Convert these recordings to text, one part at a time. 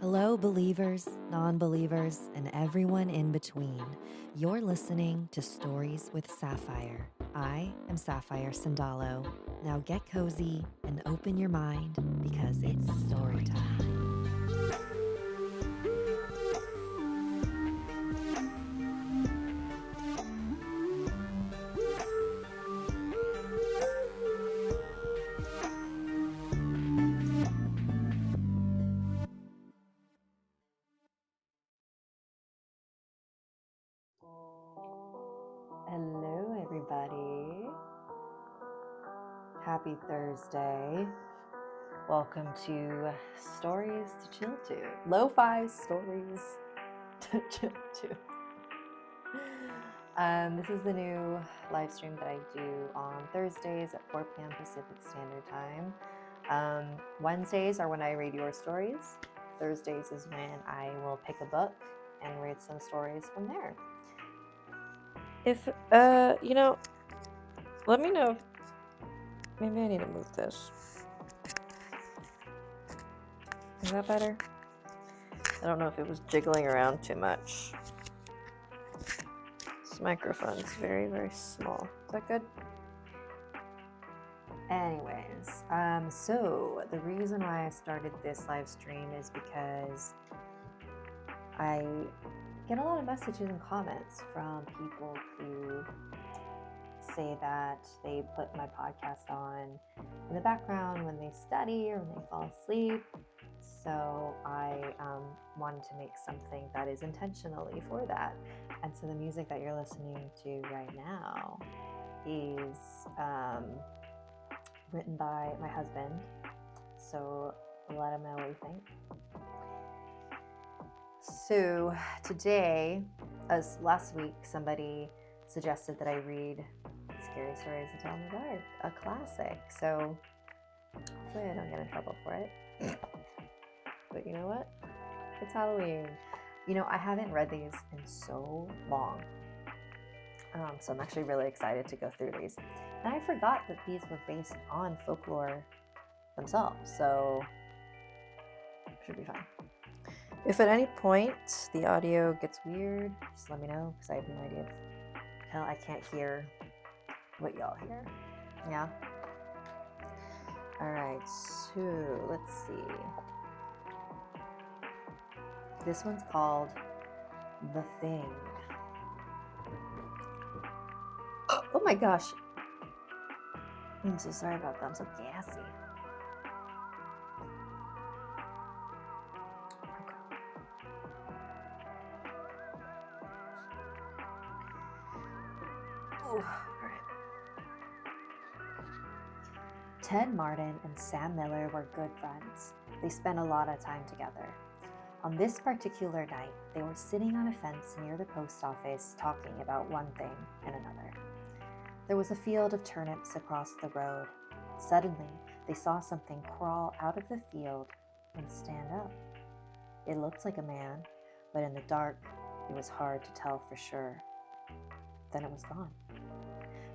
Hello, believers, non-believers, and everyone in between. You're listening to Stories with Sapphire. I am Sapphire Sandalo. Now get cozy and open your mind because it's story time. Hello, everybody. Happy Thursday. Welcome to Stories to Chill To. Lo-fi stories to chill to. This is the new live stream that I do on Thursdays at 4 p.m. Pacific Standard Time. Wednesdays are when I read your stories. Thursdays is when I will pick a book and read some stories from there. If, let me know if maybe I need to move this. Is that better? I don't know if it was jiggling around too much. This microphone is very, very small. Is that good? Anyways, so the reason why I started this live stream is because I get a lot of messages and comments from people who say that they put my podcast on in the background when they study or when they fall asleep. So I wanted to make something that is intentionally for that. And so the music that you're listening to right now is written by my husband. So let him know what you think. So today, as last week, somebody suggested that I read Scary Stories to Tell in the Dark, a classic. So hopefully I don't get in trouble for it. But you know what? It's Halloween. I haven't read these in so long. So I'm actually really excited to go through these. And I forgot that these were based on folklore themselves. So it should be fine. If at any point the audio gets weird, just let me know because I have no idea. Hell, I can't hear what y'all hear. Yeah? Alright, so let's see. This one's called The Thing. Oh my gosh. I'm so sorry about that. I'm so gassy. All right. Ted Martin and Sam Miller were good friends. They spent a lot of time together. On this particular night, they were sitting on a fence near the post office talking about one thing and another. There was a field of turnips across the road. Suddenly, they saw something crawl out of the field and stand up. It looked like a man, but in the dark, it was hard to tell for sure. Then it was gone.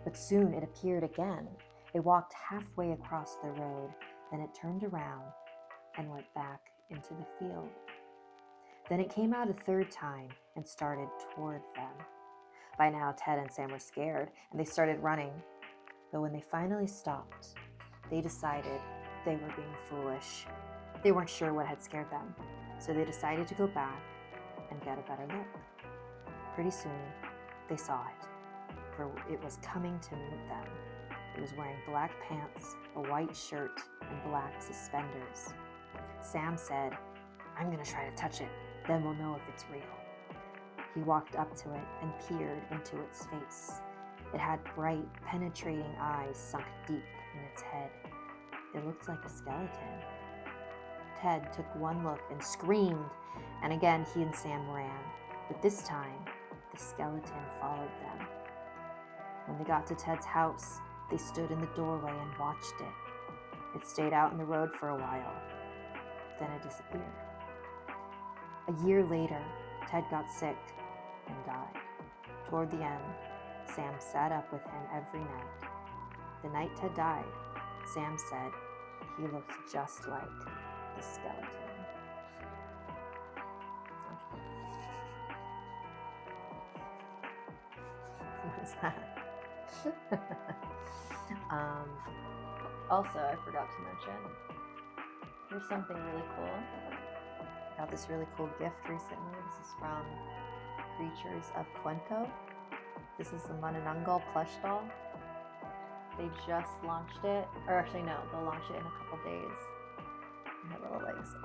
But soon it appeared again. It walked halfway across the road, then it turned around and went back into the field. Then it came out a third time and started toward them. By now, Ted and Sam were scared, and they started running. But when they finally stopped, they decided they were being foolish. They weren't sure what had scared them, so they decided to go back and get a better look. Pretty soon, they saw it, for it was coming to meet them. It was wearing black pants, a white shirt, and black suspenders. Sam said, "I'm going to try to touch it, then we'll know if it's real." He walked up to it and peered into its face. It had bright, penetrating eyes sunk deep in its head. It looked like a skeleton. Ted took one look and screamed, and again he and Sam ran. But this time, the skeleton followed them. When they got to Ted's house, they stood in the doorway and watched it. It stayed out in the road for a while. Then it disappeared. A year later, Ted got sick and died. Toward the end, Sam sat up with him every night. The night Ted died, Sam said he looked just like the skeleton. is that? Also, I forgot to mention, here's something really cool. I got this really cool gift recently. This is from Creatures of Cuento. This is the Manananggal plush doll. They just launched it, or actually no, they'll launch it in a couple days. And her little legs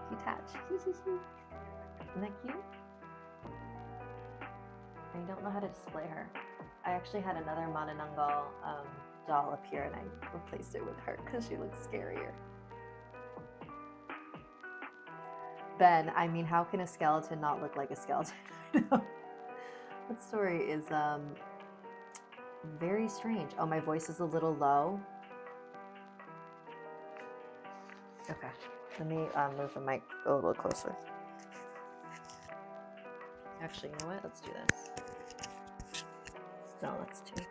detach. Isn't that cute? I don't know how to display her. I actually had another Manananggal doll up here and I replaced it with her because she looks scarier. Ben, I mean, how can a skeleton not look like a skeleton? That story is very strange. Oh, my voice is a little low. Okay, let me move the mic a little closer. Actually, you know what? Let's do this. No, that's two.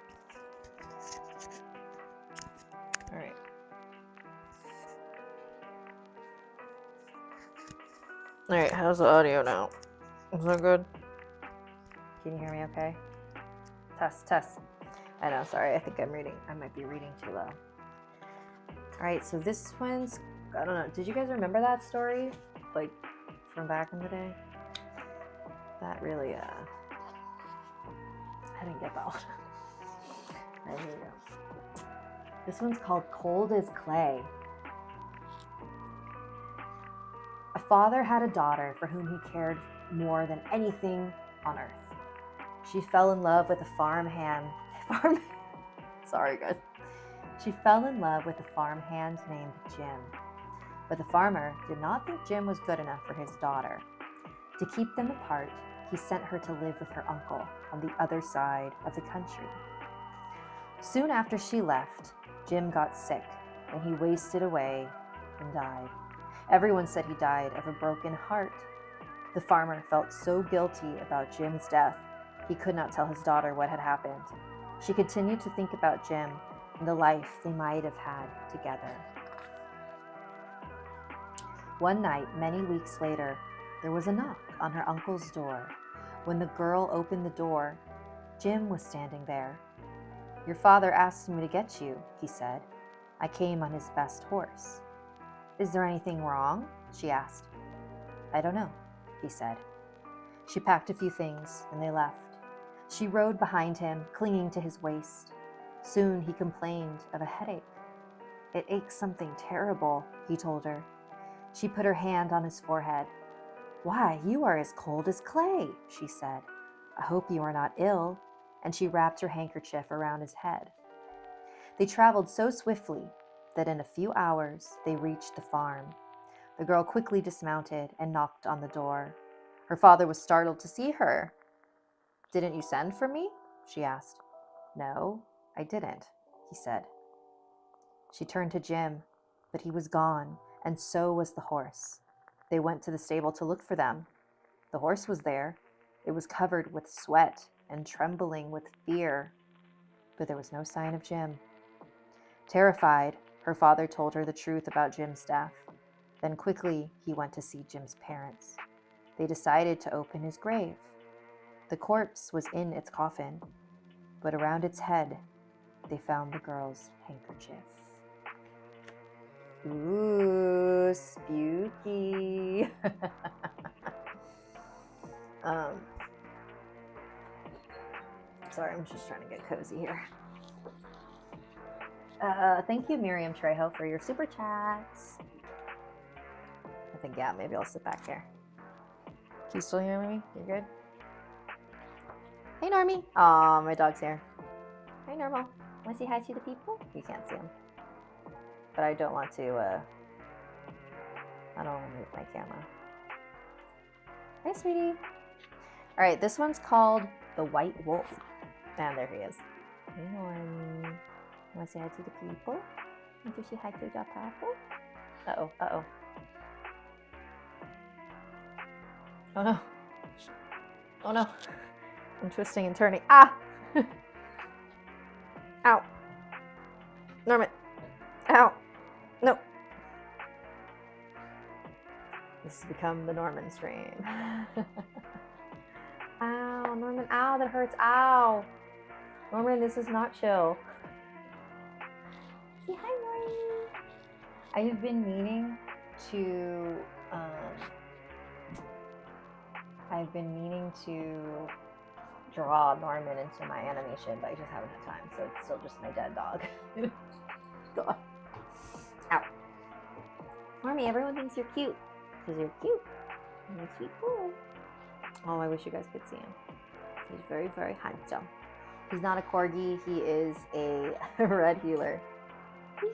All right. All right, how's the audio now? Is that good? Can you hear me okay? Test, test. I know, sorry, I might be reading too low. All right, so this one's, I don't know, did you guys remember that story? Like, from back in the day? That really, I didn't get that one. All right, here we go. This one's called Cold as Clay. A father had a daughter for whom he cared more than anything on earth. She fell in love with a Sorry, guys. She fell in love with a farmhand named Jim. But the farmer did not think Jim was good enough for his daughter. To keep them apart, he sent her to live with her uncle on the other side of the country. Soon after she left, Jim got sick and he wasted away and died. Everyone said he died of a broken heart. The farmer felt so guilty about Jim's death, he could not tell his daughter what had happened. She continued to think about Jim and the life they might have had together. One night, many weeks later, there was a knock on her uncle's door. When the girl opened the door, Jim was standing there. "Your father asked me to get you," he said. "I came on his best horse." "Is there anything wrong?" she asked. "I don't know," he said. She packed a few things and they left. She rode behind him, clinging to his waist. Soon he complained of a headache. "It aches something terrible," he told her. She put her hand on his forehead. "Why, you are as cold as clay," she said. "I hope you are not ill," and she wrapped her handkerchief around his head. They traveled so swiftly that in a few hours they reached the farm. The girl quickly dismounted and knocked on the door. Her father was startled to see her. "Didn't you send for me?" she asked. "No, I didn't," he said. She turned to Jim, but he was gone, and so was the horse. They went to the stable to look for them. The horse was there. It was covered with sweat and trembling with fear, but there was no sign of Jim. Terrified, her father told her the truth about Jim's death. Then quickly, he went to see Jim's parents. They decided to open his grave. The corpse was in its coffin, but around its head, they found the girl's handkerchief. Ooh, spooky. Sorry, I'm just trying to get cozy here. Thank you, Miriam Trejo, for your super chats. I think, yeah, maybe I'll sit back here. Can you still hear me? You're good? Hey, Normie. Aw, my dog's here. Hey, Normal. Want to say hi to the people? You can't see him. But I don't want to, I don't want to move my camera. Hi, sweetie. All right, this one's called The White Wolf. And there he is. Hey, Normie. Want to say hi to the people? Want to say hi to the people? Uh-oh, uh-oh. Oh, no. Oh, no. I'm twisting and turning. Ah! Ow. Norman. Ow. No. This has become the Norman stream. Ow, Norman. Ow, that hurts. Ow. Norman, this is not chill. Say hi, Norman. I have been meaning to, draw Norman into my animation, but I just haven't had time, so it's still just my dead dog. God. Ow. Normie, everyone thinks you're cute, because you're cute. You're a sweet boy. Oh, I wish you guys could see him. He's very, very handsome. He's not a corgi, he is a red heeler. Say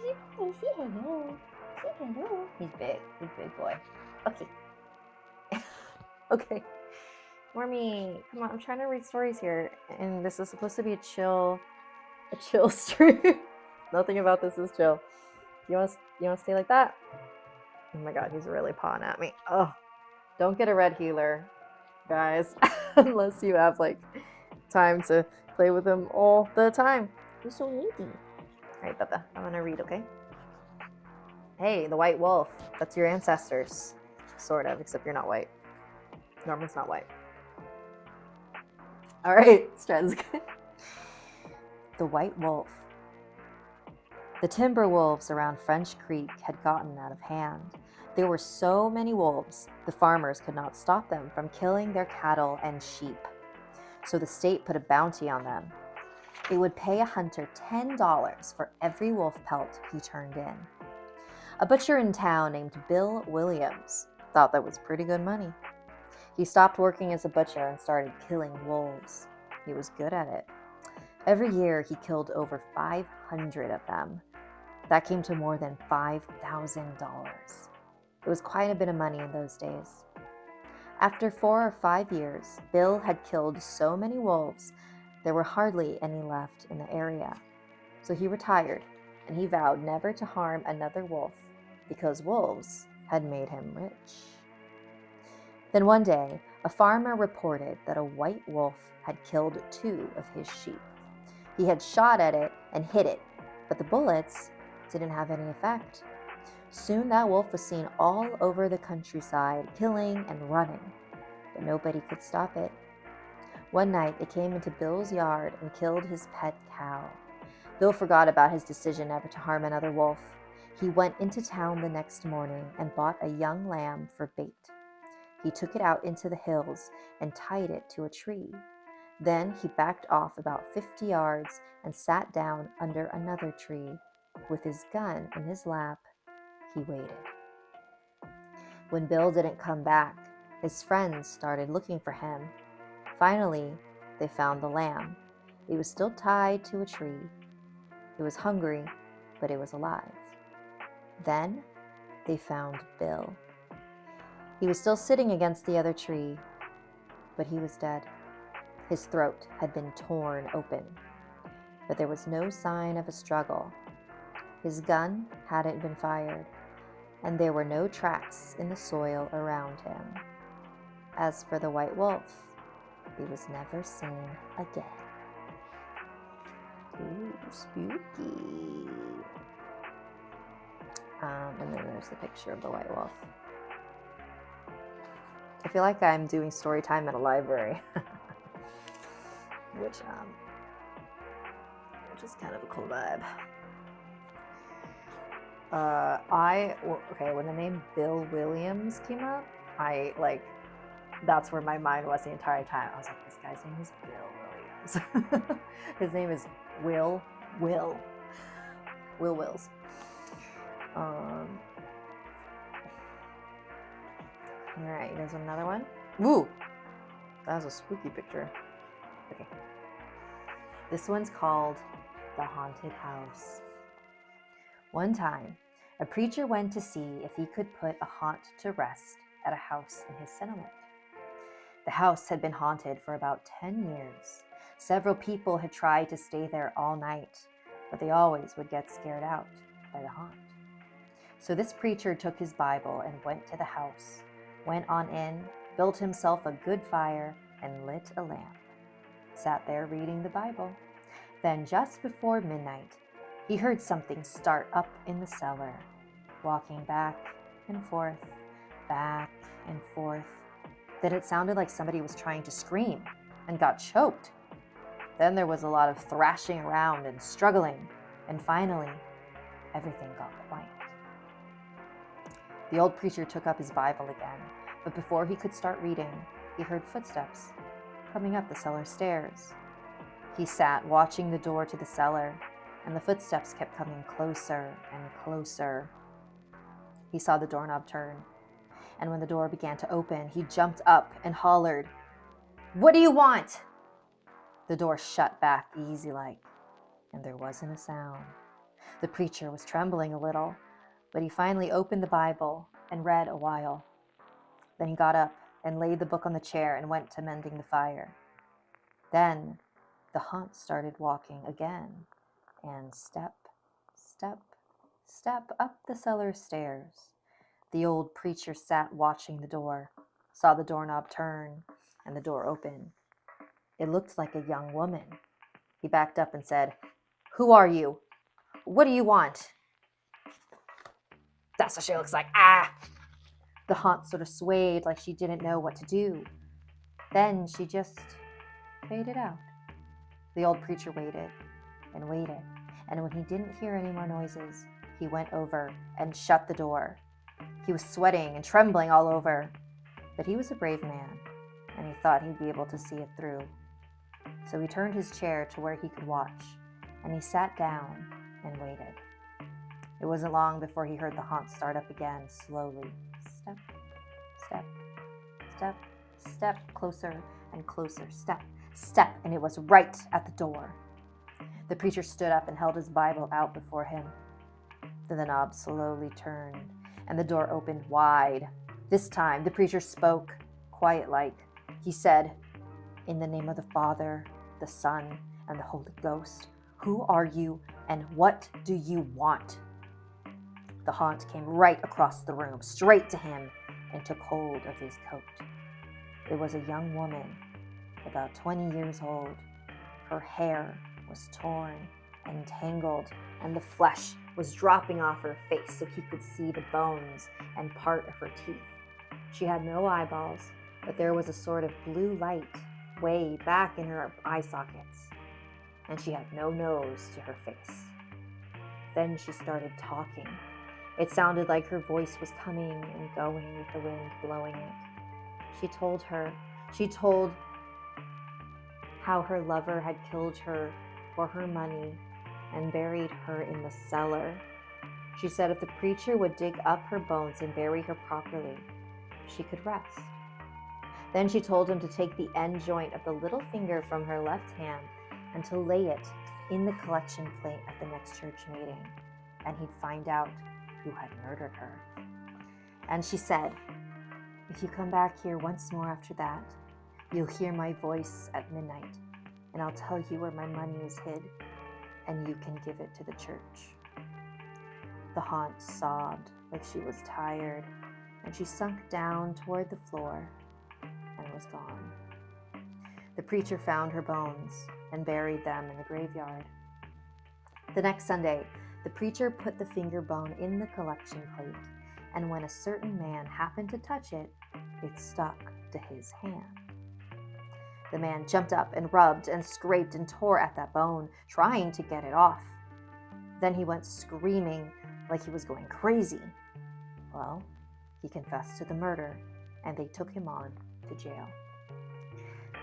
hello. Say hello. He's big. He's a big boy. Okay. Okay. Normie, come on, I'm trying to read stories here, and this is supposed to be a chill stream. Nothing about this is chill. You want to stay like that? Oh my god, he's really pawing at me. Oh, don't get a red heeler, guys, unless you have like time to play with him all the time. He's so needy. All right, Bubba, I'm gonna read, okay? Hey, the white wolf. That's your ancestors, sort of, except you're not white. Norman's not white. All right, Strens. The white wolf. The timber wolves around French Creek had gotten out of hand. There were so many wolves, the farmers could not stop them from killing their cattle and sheep. So the state put a bounty on them. It would pay a hunter $10 for every wolf pelt he turned in. A butcher in town named Bill Williams thought that was pretty good money. He stopped working as a butcher and started killing wolves. He was good at it. Every year, he killed over 500 of them. That came to more than $5,000. It was quite a bit of money in those days. After 4 or 5 years, Bill had killed so many wolves, there were hardly any left in the area. So he retired, and he vowed never to harm another wolf, because wolves had made him rich. Then one day, a farmer reported that a white wolf had killed 2 of his sheep. He had shot at it and hit it, but the bullets didn't have any effect. Soon that wolf was seen all over the countryside, killing and running, but nobody could stop it. One night, it came into Bill's yard and killed his pet cow. Bill forgot about his decision never to harm another wolf. He went into town the next morning and bought a young lamb for bait. He took it out into the hills and tied it to a tree. Then he backed off about 50 yards and sat down under another tree. With his gun in his lap, he waited. When Bill didn't come back, his friends started looking for him. Finally, they found the lamb. It was still tied to a tree. It was hungry, but it was alive. Then they found Bill. He was still sitting against the other tree, but he was dead. His throat had been torn open, but there was no sign of a struggle. His gun hadn't been fired, and there were no tracks in the soil around him. As for the white wolf, he was never seen again. Ooh, spooky. And then there's the picture of the white wolf. I feel like I'm doing story time at a library, which is kind of a cool vibe. When the name Bill Williams came up, that's where my mind was the entire time. I was like, this guy's name is Bill Williams. His name is Will Wills. All right, here's another one. Ooh, that was a spooky picture. Okay. This one's called The Haunted House. One time, a preacher went to see if he could put a haunt to rest at a house in his settlement. The house had been haunted for about 10 years. Several people had tried to stay there all night, but they always would get scared out by the haunt. So this preacher took his Bible and went to the house, went on in, built himself a good fire, and lit a lamp. Sat there reading the Bible. Then just before midnight, he heard something start up in the cellar, walking back and forth, back and forth. Then it sounded like somebody was trying to scream and got choked. Then there was a lot of thrashing around and struggling, and finally, everything got quiet. The old preacher took up his Bible again, but before he could start reading, he heard footsteps coming up the cellar stairs. He sat watching the door to the cellar, and the footsteps kept coming closer and closer. He saw the doorknob turn, and when the door began to open, he jumped up and hollered, "What do you want?" The door shut back easy-like, and there wasn't a sound. The preacher was trembling a little, but he finally opened the Bible and read a while. Then he got up and laid the book on the chair and went to mending the fire. Then the haunt started walking again, and step, step, step up the cellar stairs. The old preacher sat watching the door, saw the doorknob turn, and the door open. It looked like a young woman. He backed up and said, "Who are you? What do you want?" "That's what she looks like. Ah!" The haunt sort of swayed like she didn't know what to do. Then she just faded out. The old preacher waited and waited, and when he didn't hear any more noises, he went over and shut the door. He was sweating and trembling all over, but he was a brave man, and he thought he'd be able to see it through. So he turned his chair to where he could watch, and he sat down and waited. It wasn't long before he heard the haunt start up again, slowly. Step, step, step, step, closer and closer, step, step, and it was right at the door. The preacher stood up and held his Bible out before him. Then the knob slowly turned, and the door opened wide. This time, the preacher spoke, quiet-like. He said, "In the name of the Father, the Son, and the Holy Ghost, who are you, and what do you want?" The haunt came right across the room, straight to him, and took hold of his coat. It was a young woman, about 20 years old. Her hair was torn and tangled, and the flesh was dropping off her face so he could see the bones and part of her teeth. She had no eyeballs, but there was a sort of blue light way back in her eye sockets, and she had no nose to her face. Then she started talking. It sounded like her voice was coming and going with the wind blowing it. She told how her lover had killed her for her money and buried her in the cellar. She said if the preacher would dig up her bones and bury her properly, she could rest. Then she told him to take the end joint of the little finger from her left hand and to lay it in the collection plate at the next church meeting, and he'd find out who had murdered her. And she said, "If you come back here once more after that, you'll hear my voice at midnight, and I'll tell you where my money is hid, and you can give it to the church." The haunt sobbed like she was tired, and she sunk down toward the floor and was gone. The preacher found her bones and buried them in the graveyard. The next Sunday, the preacher put the finger bone in the collection plate, and when a certain man happened to touch it, it stuck to his hand. The man jumped up and rubbed and scraped and tore at that bone, trying to get it off. Then he went screaming like he was going crazy. Well, he confessed to the murder, and they took him on to jail.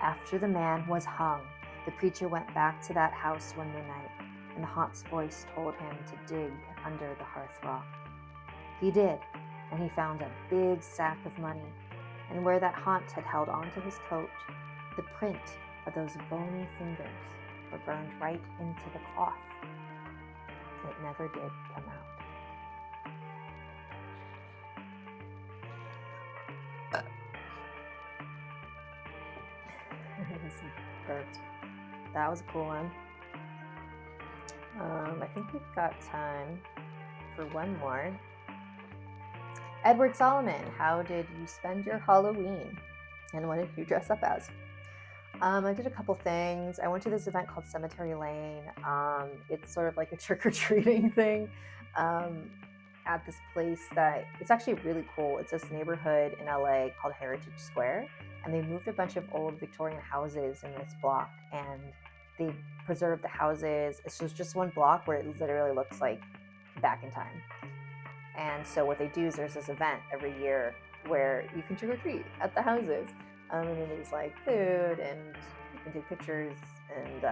After the man was hung, the preacher went back to that house one midnight, and the haunt's voice told him to dig under the hearth rock. He did, and he found a big sack of money, and where that haunt had held onto his coat, the print of those bony fingers were burned right into the cloth. It never did come out. Burped. That was a cool one. I think we've got time for one more. Edward Solomon, how did you spend your Halloween? And what did you dress up as? I did a couple things. I went to this event called Cemetery Lane. It's sort of like a trick-or-treating thing at this place that it's actually really cool. It's this neighborhood in LA called Heritage Square, and they moved a bunch of old Victorian houses in this block, and They preserve the houses. It's just one block where it literally looks like back in time. And so what they do is there's this event every year where you can trick or treat at the houses. And then there's like food and you can take pictures. And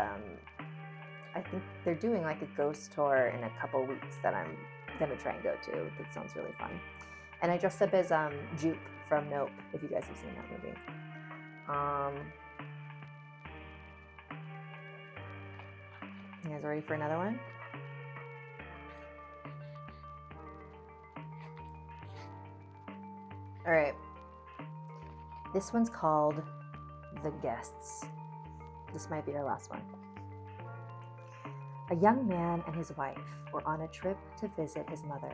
I think they're doing like a ghost tour in a couple weeks that I'm gonna try and go to. That sounds really fun. And I dressed up as Jupe from Nope, if you guys have seen that movie. You guys ready for another one? All right. This one's called The Guests. This might be our last one. A young man and his wife were on a trip to visit his mother.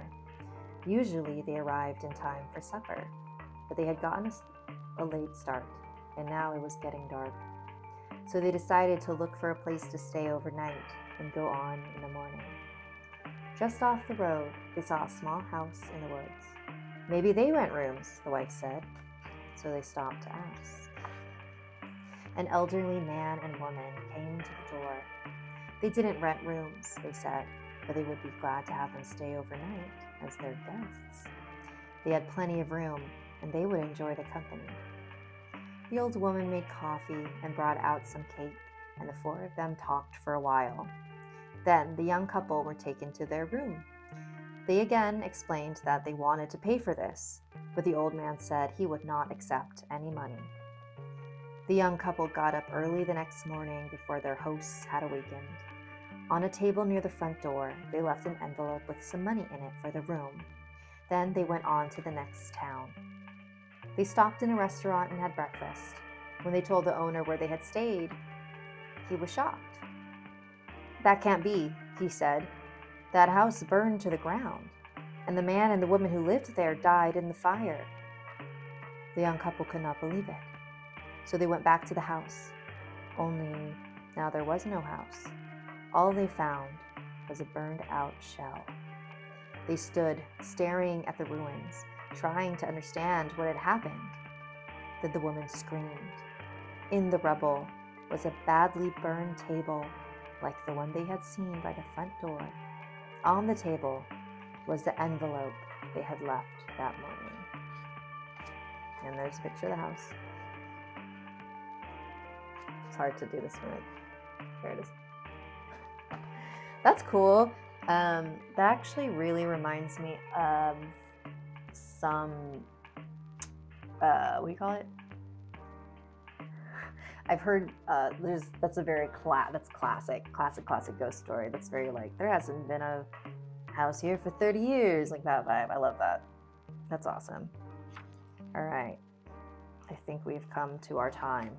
Usually they arrived in time for supper, but they had gotten a late start, and now it was getting dark. So they decided to look for a place to stay overnight and go on in the morning. Just off the road, they saw a small house in the woods. Maybe they rent rooms, the wife said, so they stopped to ask. An elderly man and woman came to the door. They didn't rent rooms, they said, but they would be glad to have them stay overnight as their guests. They had plenty of room, and they would enjoy the company. The old woman made coffee and brought out some cake, and the four of them talked for a while. Then the young couple were taken to their room. They again explained that they wanted to pay for this, but the old man said he would not accept any money. The young couple got up early the next morning before their hosts had awakened. On a table near the front door, they left an envelope with some money in it for the room. Then they went on to the next town. They stopped in a restaurant and had breakfast. When they told the owner where they had stayed, he was shocked. "That can't be," he said. "That house burned to the ground, and the man and the woman who lived there died in the fire." The young couple could not believe it. So they went back to the house. Only now there was no house. All they found was a burned out shell. They stood staring at the ruins, trying to understand what had happened. Then the woman screamed. In the rubble was a badly burned table like the one they had seen by the front door. On the table was the envelope they had left that morning. And there's a picture of the house. It's hard to do this one. There it is. That's cool. That actually really reminds me of some, what do you call it? I've heard that's a very classic ghost story. That's very like, there hasn't been a house here for 30 years, like that vibe. I love that. That's awesome. All right. I think we've come to our time.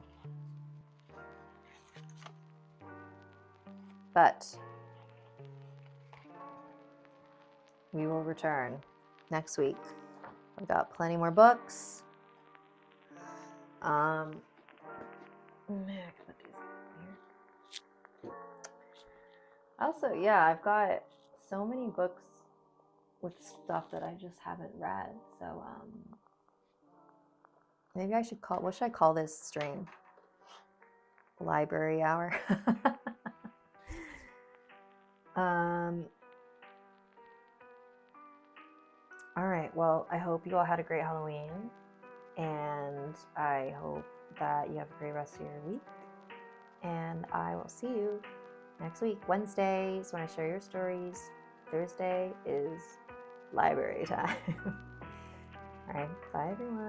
But we will return next week. I've got plenty more books. Man, I can put these here. Also, yeah, I've got so many books with stuff that I just haven't read. So, maybe I should what should I call this stream? Library hour. All right, well, I hope you all had a great Halloween, and I hope that you have a great rest of your week, and I will see you next week. Wednesday is when I share your stories. Thursday is library time. All right, bye everyone.